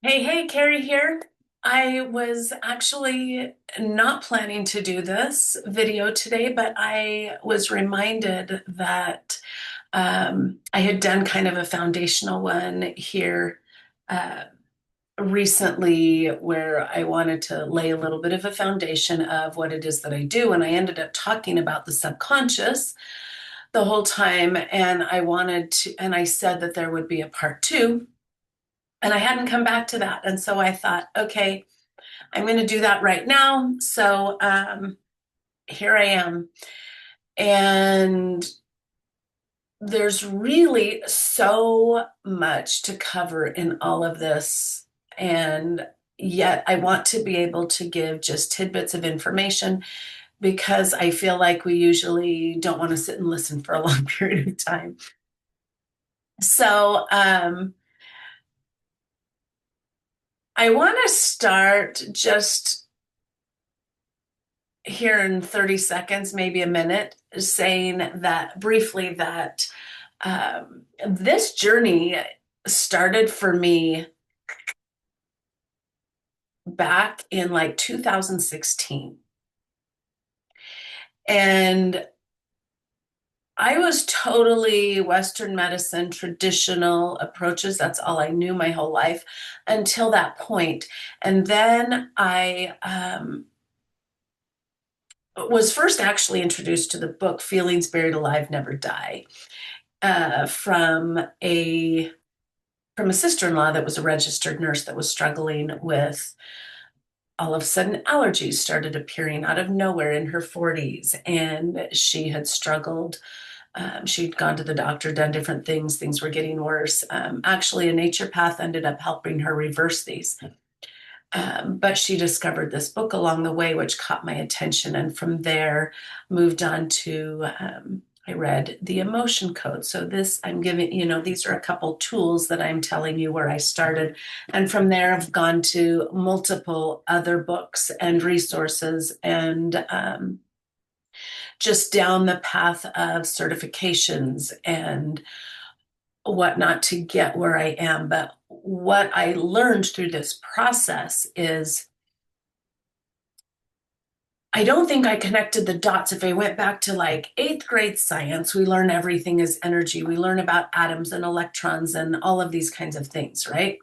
Hey, Carrie here. I was actually not planning to do this video today, but I was reminded that I had done kind of a foundational one here uh, recently where I wanted to lay a little bit of a foundation of what it is that I do. And I ended up talking about the subconscious the whole time. And and I said that there would be a part two. And I hadn't come back to that. And so I thought, okay, I'm going to do that right now. So here I am. And there's really so much to cover in all of this. And yet I want to be able to give just tidbits of information because I feel like we usually don't want to sit and listen for a long period of time. So I want to start just here in 30 seconds, maybe a minute, saying that briefly that this journey started for me back in like 2016. And I was totally Western medicine, traditional approaches. That's all I knew my whole life until that point. And then I was first actually introduced to the book Feelings Buried Alive Never Die uh, from a from a sister-in-law that was a registered nurse that was struggling with all of a sudden allergies started appearing out of nowhere in her 40s, and she had struggled. She'd gone to the doctor, done different things. Things were getting worse. Actually, a naturopath ended up helping her reverse these. But she discovered this book along the way, which caught my attention. And from there, moved on to, I read The Emotion Code. So, this I'm giving, these are a couple tools that I'm telling you where I started. And from there, I've gone to multiple other books and resources and just down the path of certifications and whatnot to get where I am. But what I learned through this process is I don't think I connected the dots. If I went back to like eighth grade science, we learn everything is energy. We learn about atoms and electrons and all of these kinds of things, right?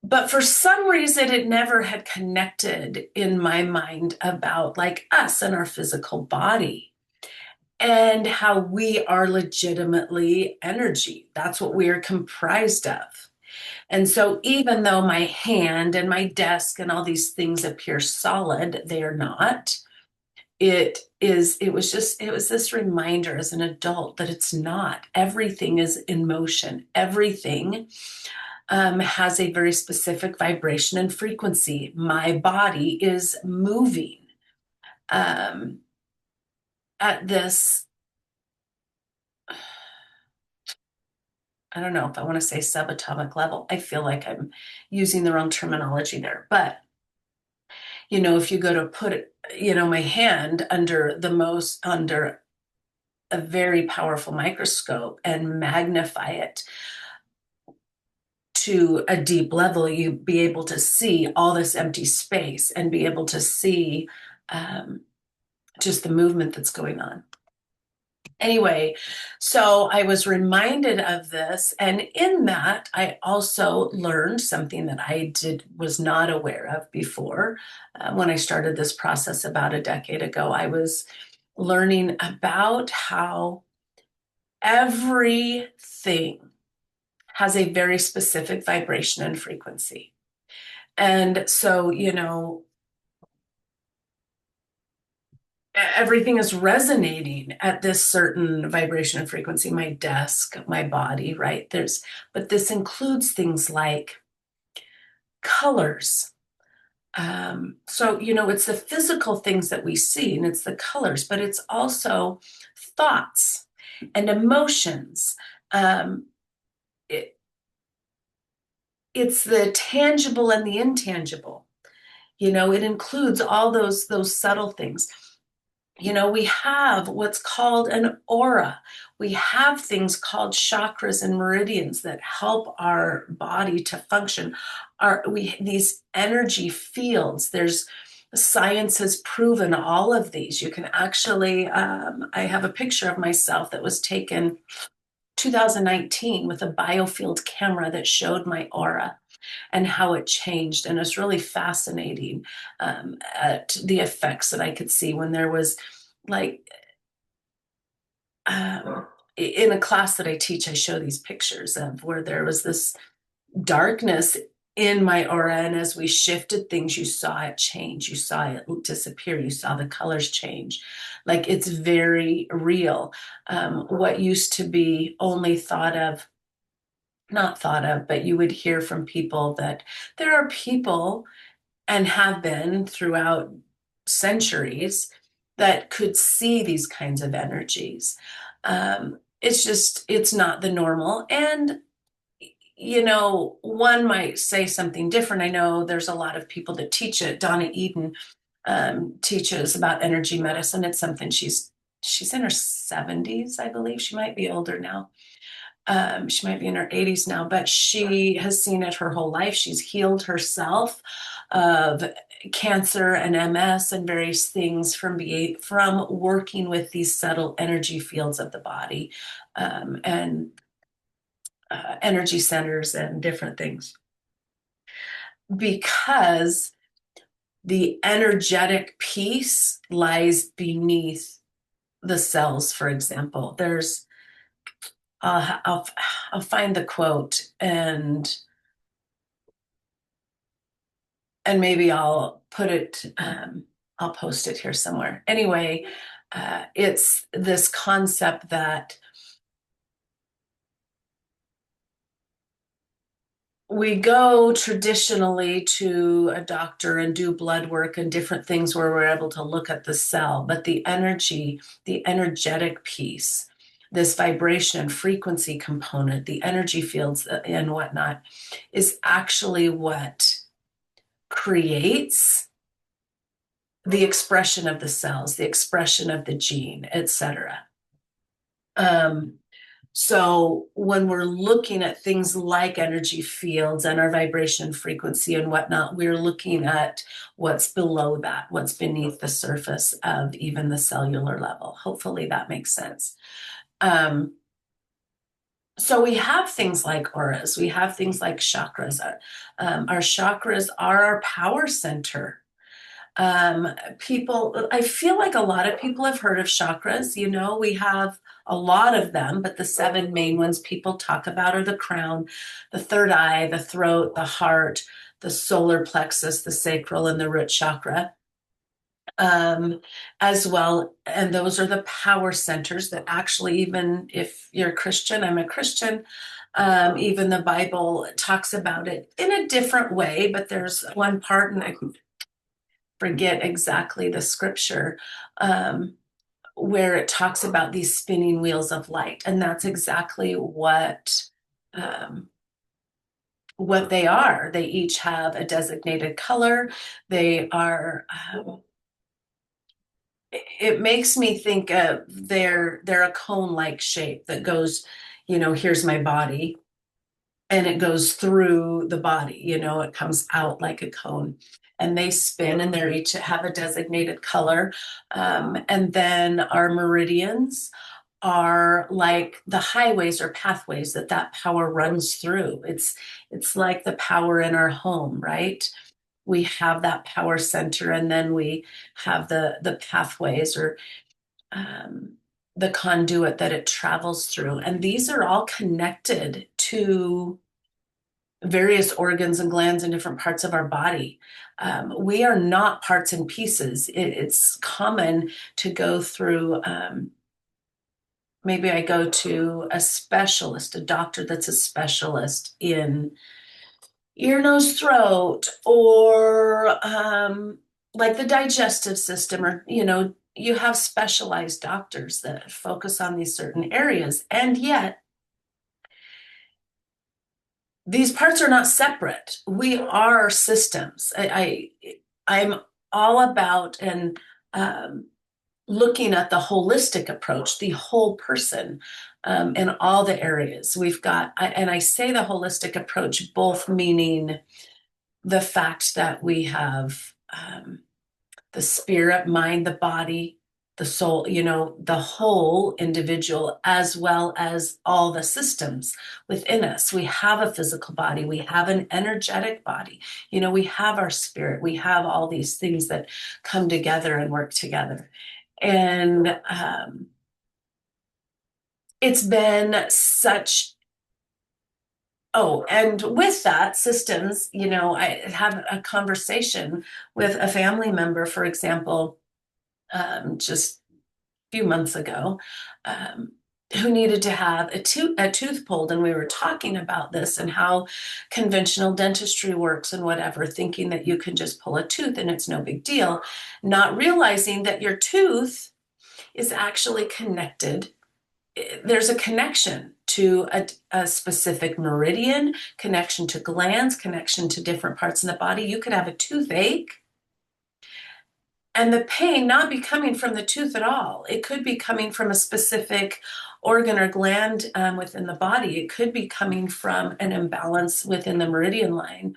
But for some reason, it never had connected in my mind about like us and our physical body and how we are legitimately energy. That's what we are comprised of. And so, even though my hand and my desk and all these things appear solid, they are not. It was this reminder as an adult that it's not. Everything is in motion. Everything has a very specific vibration and frequency. My body is moving um, at this, I don't know if I want to say subatomic level. I feel like I'm using the wrong terminology there. But, if you go to put it, my hand under a very powerful microscope and magnify it to a deep level, you be able to see all this empty space and be able to see um, just the movement that's going on. Anyway, so I was reminded of this, and in that, I also learned something that was not aware of before. When I started this process about a decade ago, I was learning about how everything has a very specific vibration and frequency. And so, everything is resonating at this certain vibration and frequency, my desk, my body, right? But this includes things like colors. So, it's the physical things that we see and it's the colors, but it's also thoughts and emotions. Um, it, it's the tangible and the intangible. It includes all those subtle things. We have what's called an aura. We have things called chakras and meridians that help our body to function. These energy fields, there's science has proven all of these. You can actually, I have a picture of myself that was taken 2019 with a biofield camera that showed my aura and how it changed. And it's really fascinating at the effects that I could see when there was like in a class that I teach, I show these pictures of where there was this darkness in my aura. And as we shifted things, you saw it change, you saw it disappear, you saw the colors change. Like it's very real. What used to be only thought of, not thought of, but you would hear from people that there are people and have been throughout centuries that could see these kinds of energies. It's just, it's not the normal. And, one might say something different. I know there's a lot of people that teach it. Donna Eden teaches about energy medicine. It's something she's in her 70s, I believe. She might be older now. She might be in her 80s now, but she has seen it her whole life. She's healed herself of cancer and MS and various things from working with these subtle energy fields of the body, and energy centers and different things. Because the energetic piece lies beneath the cells, for example. I'll find the quote and maybe I'll put it, I'll post it here somewhere. Anyway, it's this concept that we go traditionally to a doctor and do blood work and different things where we're able to look at the cell, but the energy, the energetic piece, this vibration and frequency component, the energy fields and whatnot, is actually what creates the expression of the cells, the expression of the gene, etc. Um, so when we're looking at things like energy fields and our vibration frequency and whatnot, we're looking at what's below that, what's beneath the surface of even the cellular level. Hopefully that makes sense. So we have things like auras, we have things like chakras. Our chakras are our power center. I feel like a lot of people have heard of chakras. We have a lot of them, but the seven main ones people talk about are the crown, the third eye, the throat, the heart, the solar plexus, the sacral, and the root chakra. As well. And those are the power centers that actually, even if you're a Christian, I'm a Christian, even the Bible talks about it in a different way, but there's one part, and I forget exactly the scripture, where it talks about these spinning wheels of light. And that's exactly um, what they are. They each have a designated color. They are, it makes me think of they're a cone-like shape that goes, here's my body, and it goes through the body, it comes out like a cone. And they spin and they each have a designated color. And then our meridians are like the highways or pathways that power runs through. It's like the power in our home, right? We have that power center, and then we have the pathways or um, the conduit that it travels through. And these are all connected to various organs and glands in different parts of our body. We are not parts and pieces. It's common to go through, maybe I go to a specialist, a doctor that's a specialist in ear, nose, throat, or like the digestive system, or, you have specialized doctors that focus on these certain areas. And yet, these parts are not separate. We are systems. I'm all about and um, looking at the holistic approach, the whole person, in all the areas. And I say the holistic approach, both meaning the fact that we have the spirit, mind, the body, the soul, the whole individual, as well as all the systems within us. We have a physical body, we have an energetic body, we have our spirit, we have all these things that come together and work together. And it's been such. Oh, and with that systems, I have a conversation with a family member, for example, just a few months ago, um, who needed to have a tooth pulled. And we were talking about this and how conventional dentistry works and whatever, thinking that you can just pull a tooth and it's no big deal, not realizing that your tooth is actually connected. There's a connection to a specific meridian, connection to glands, connection to different parts in the body. You could have a toothache and the pain not be coming from the tooth at all. It could be coming from a specific organ or gland within the body. It could be coming from an imbalance within the meridian line.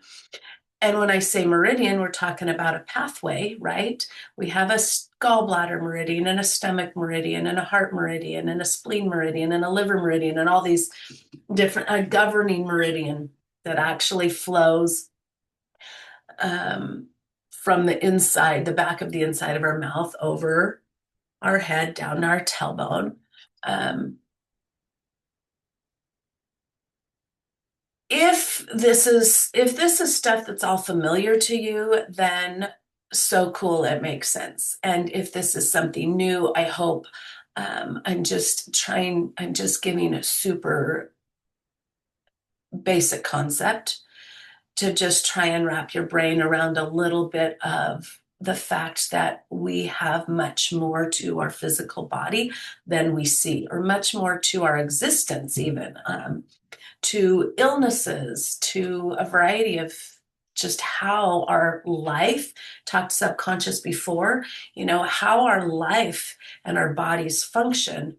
And when I say meridian, we're talking about a pathway, right? We have a gallbladder meridian and a stomach meridian and a heart meridian and a spleen meridian and a liver meridian and all these different, a governing meridian that actually flows from the inside, the back of the inside of our mouth over our head down to our tailbone. If this is stuff that's all familiar to you, then so cool, it makes sense. And if this is something new, I hope I'm just giving a super basic concept to just try and wrap your brain around a little bit of the fact that we have much more to our physical body than we see, or much more to our existence, even. To illnesses, to a variety of just how our life, talked subconscious before, how our life and our bodies function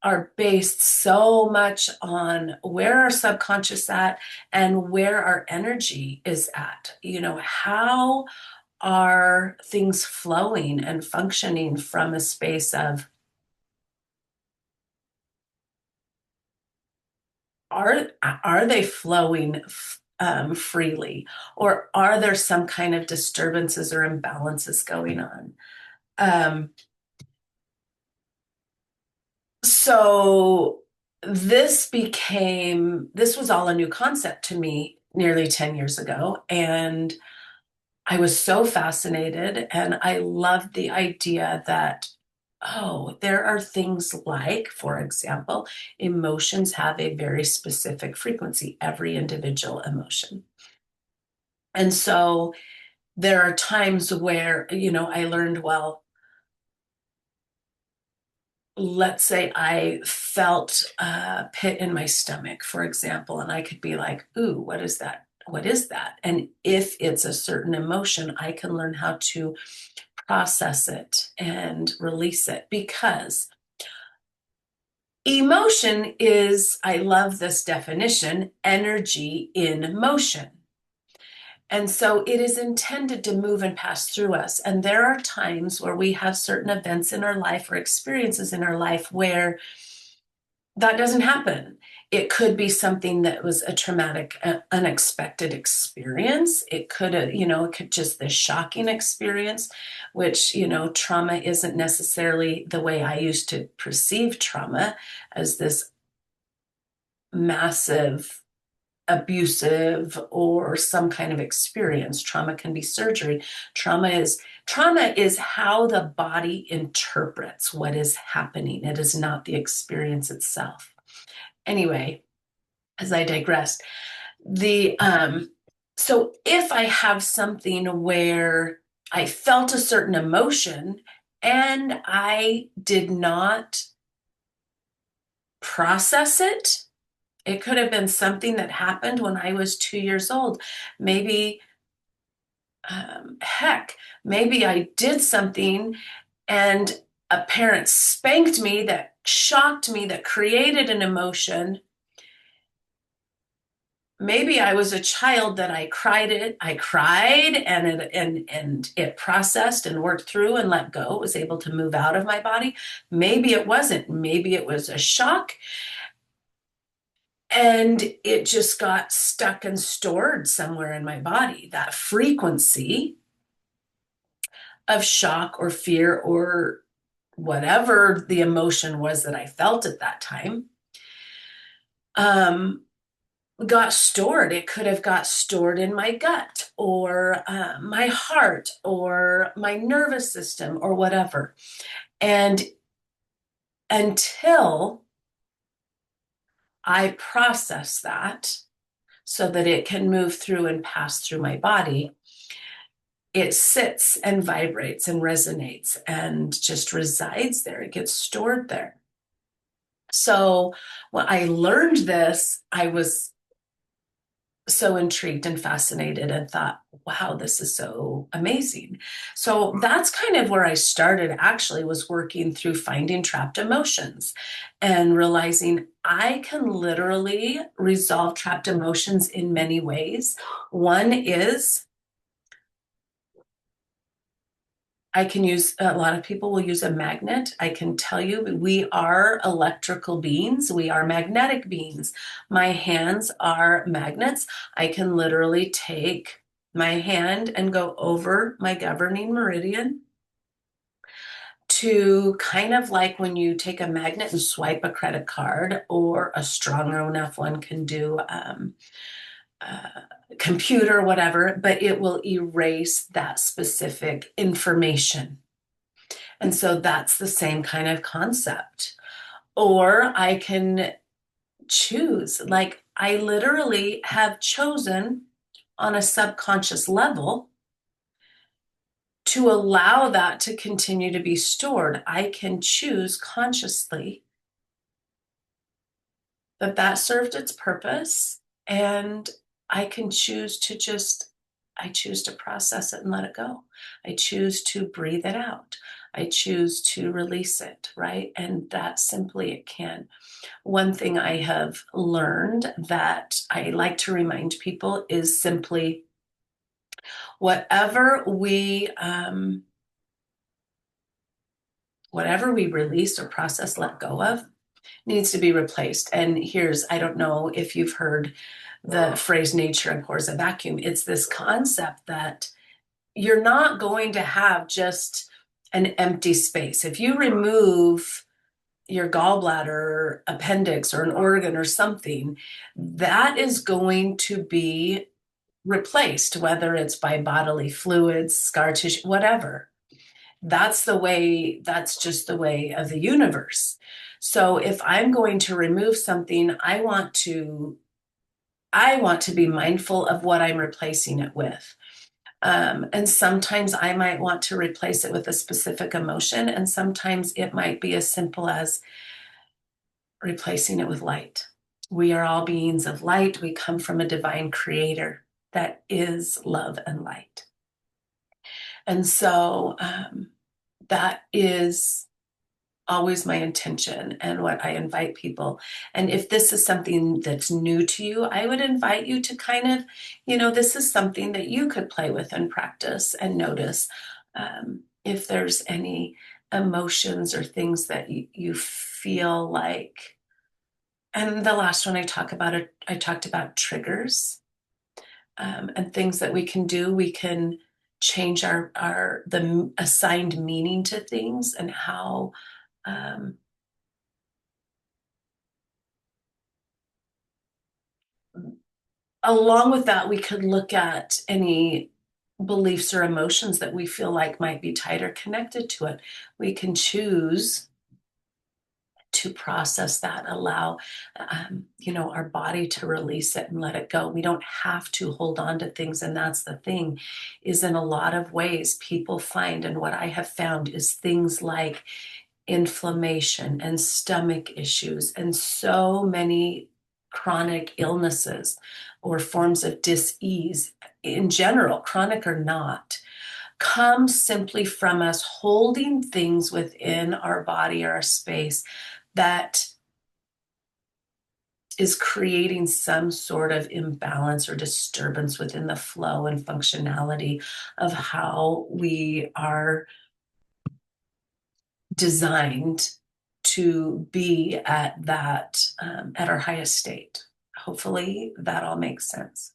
are based so much on where our subconscious at and where our energy is at. How are things flowing and functioning from a space of, are they flowing freely, or are there some kind of disturbances or imbalances going on? Um, so this was all a new concept to me nearly 10 years ago, and I was so fascinated, and I loved the idea that, oh, there are things like, for example, emotions have a very specific frequency, every individual emotion. And so there are times where, I learned, well, let's say I felt a pit in my stomach, for example, and I could be like, ooh, what is that? What is that? And if it's a certain emotion, I can learn how to process it and release it, because emotion is, I love this definition, energy in motion. And so it is intended to move and pass through us. And there are times where we have certain events in our life or experiences in our life where that doesn't happen. It could be something that was a traumatic, unexpected experience. It could, it could just this shocking experience, which, trauma isn't necessarily the way I used to perceive trauma, as this massive, abusive, or some kind of experience. Trauma can be surgery. Trauma is how the body interprets what is happening. It is not the experience itself. Anyway, as I digress, the so if I have something where I felt a certain emotion and I did not process it, it could have been something that happened when I was 2 years old. Maybe, heck, maybe I did something and a parent spanked me that shocked me, that created an emotion. Maybe I was a child that I cried and it processed and worked through and let go, was able to move out of my body. Maybe it wasn't. Maybe it was a shock and it just got stuck and stored somewhere in my body. That frequency of shock or fear or whatever the emotion was that I felt at that time, um, got stored. It could have got stored in my gut or my heart or my nervous system or whatever. And until I process that so that it can move through and pass through my body, it sits and vibrates and resonates and just resides there. It gets stored there. So when I learned this, I was so intrigued and fascinated and thought, wow, this is so amazing. So that's kind of where I started actually, was working through finding trapped emotions and realizing I can literally resolve trapped emotions in many ways. One is I can use, a lot of people will use a magnet. I can tell you, we are electrical beings. We are magnetic beings. My hands are magnets. I can literally take my hand and go over my governing meridian to kind of like when you take a magnet and swipe a credit card, or a strong enough one can do uh, computer, whatever, but it will erase that specific information. And so that's the same kind of concept. Or I can choose, like I literally have chosen on a subconscious level to allow that to continue to be stored. I can choose consciously that that served its purpose, and I can choose to just, I choose to process it and let it go. I choose to breathe it out. I choose to release it, right? And that simply it can. One thing I have learned that I like to remind people is simply whatever we whatever we release or process, let go of, needs to be replaced. And here's, I don't know if you've heard the phrase nature abhors a vacuum. It's this concept that you're not going to have just an empty space. If you remove your gallbladder, appendix, or an organ or something, that is going to be replaced, whether it's by bodily fluids, scar tissue, whatever. That's the way, that's just the way of the universe. So if I'm going to remove something, I want to be mindful of what I'm replacing it with. And sometimes I might want to replace it with a specific emotion, and sometimes it might be as simple as replacing it with light. We are all beings of light. We come from a divine creator that is love and light. And so that is always my intention and what I invite people. And if this is something that's new to you, I would invite you to kind of, this is something that you could play with and practice and notice if there's any emotions or things that you feel like. And the last one I talked about triggers and things that we can do. We can change the assigned meaning to things and how um, along with that, we could look at any beliefs or emotions that we feel like might be tied or connected to it. We can choose to process that, allow our body to release it and let it go. We don't have to hold on to things. And that's the thing, is in a lot of ways people find, and what I have found is things like inflammation and stomach issues and so many chronic illnesses or forms of dis-ease in general, chronic or not, comes simply from us holding things within our body or our space that is creating some sort of imbalance or disturbance within the flow and functionality of how we are designed to be at that at our highest state. Hopefully that all makes sense.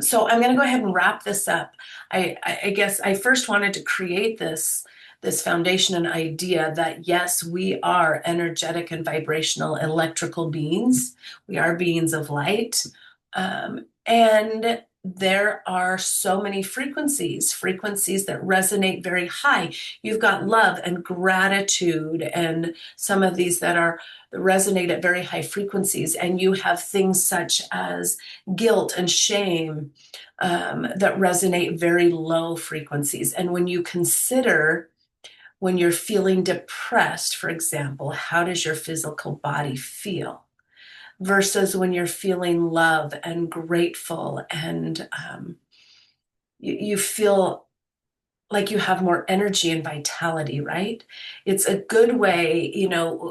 So I'm going to go ahead and wrap this up. I guess I first wanted to create this foundation and idea that yes, we are energetic and vibrational electrical beings. We are beings of light. And there are so many frequencies that resonate very high. You've got love and gratitude and some of these that resonate at very high frequencies. And you have things such as guilt and shame that resonate very low frequencies. And when you consider when you're feeling depressed, for example, how does your physical body feel? Versus when you're feeling love and grateful and you feel like you have more energy and vitality, right? It's a good way,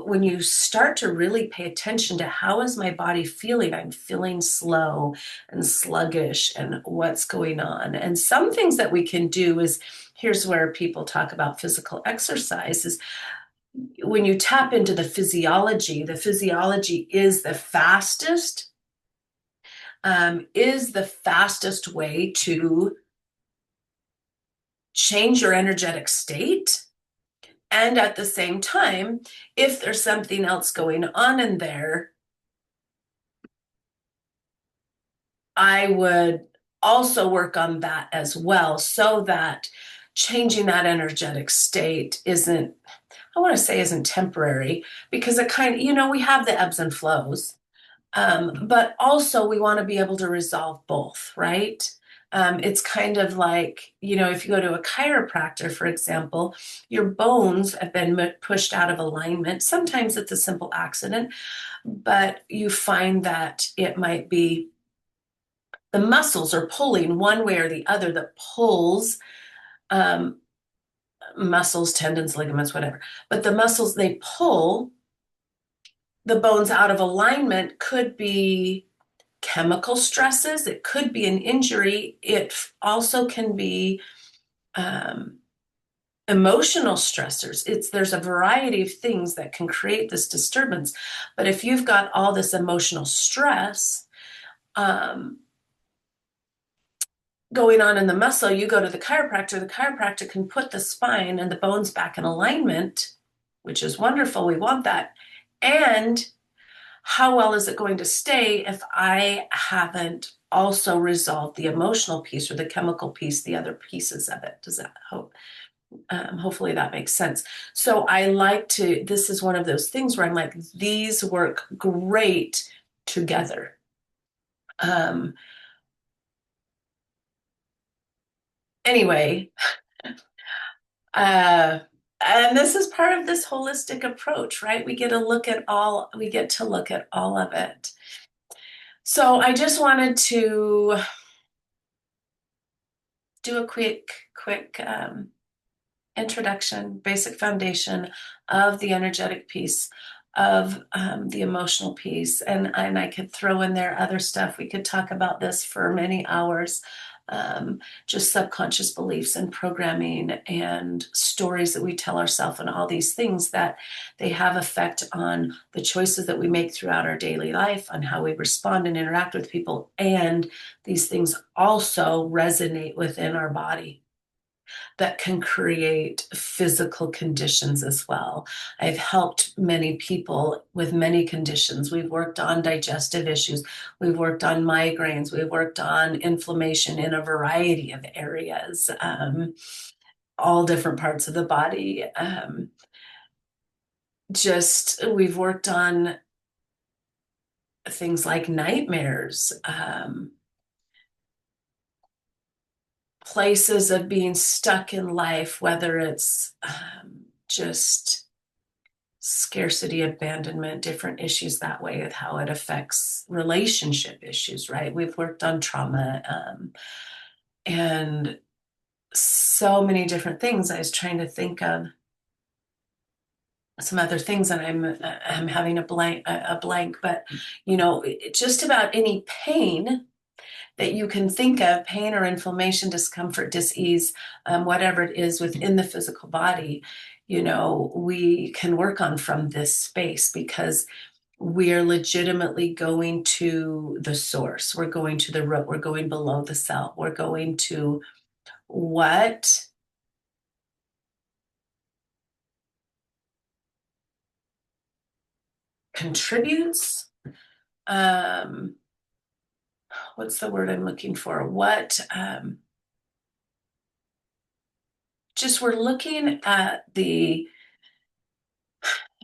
when you start to really pay attention to how is my body feeling? I'm feeling slow and sluggish and what's going on. And some things that we can do is, here's where people talk about physical exercise is when you tap into the physiology is the fastest way to change your energetic state. And at the same time, if there's something else going on in there, I would also work on that as well, so that changing that energetic state isn't temporary, because it we have the ebbs and flows. But also we want to be able to resolve both, right? It's kind of like, if you go to a chiropractor, for example, your bones have been pushed out of alignment. Sometimes it's a simple accident, but you find that it might be the muscles are pulling one way or the other that pulls um, muscles, tendons, ligaments, whatever. But the muscles, they pull the bones out of alignment. Could be chemical stresses, it could be an injury, it also can be emotional stressors. There's a variety of things that can create this disturbance. But if you've got all this emotional stress going on in the muscle, you go to the chiropractor can put the spine and the bones back in alignment, which is wonderful. We want that. And how well is it going to stay if I haven't also resolved the emotional piece or the chemical piece, the other pieces of it? Does that hope? Hopefully that makes sense. So this is one of those things where I'm like, these work great together. Anyway, and this is part of this holistic approach, right? We get to look at all of it. So I just wanted to do a quick introduction, basic foundation of the energetic piece, of the emotional piece, and I could throw in there other stuff. We could talk about this for many hours. Just subconscious beliefs and programming and stories that we tell ourselves, and all these things that they have effect on the choices that we make throughout our daily life, on how we respond and interact with people. And these things also resonate within our body that can create physical conditions as well. I've helped many people with many conditions. We've worked on digestive issues. We've worked on migraines. We've worked on inflammation in a variety of areas, all different parts of the body. We've worked on things like nightmares, places of being stuck in life, whether it's just scarcity, abandonment, different issues that way, of how it affects relationship issues, right? We've worked on trauma and so many different things. I was trying to think of some other things, and I'm having a blank. But just about any pain that you can think of, pain or inflammation, discomfort, dis-ease, whatever it is within the physical body, we can work on from this space, because we're legitimately going to the source. We're going to the root. We're going below the cell. We're going to what contributes. Um, what's the word I'm looking for? What just we're looking at the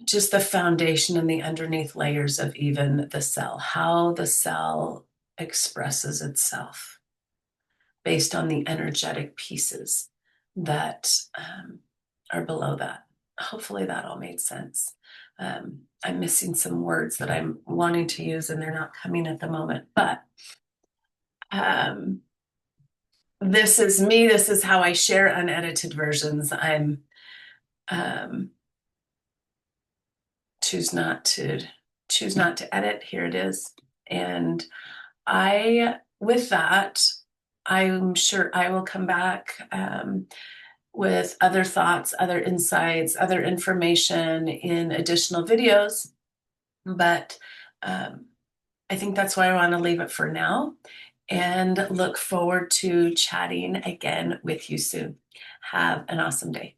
just the foundation and the underneath layers of even the cell, how the cell expresses itself based on the energetic pieces that are below that. Hopefully that all made sense. I'm missing some words that I'm wanting to use and they're not coming at the moment, but um, this is me. This is how I share unedited versions. I'm um, choose not to choose not to edit. Here it is. And with that, I'm sure I will come back with other thoughts, other insights, other information in additional videos. But um, I think that's why I want to leave it for now, and look forward to chatting again with you soon. Have an awesome day.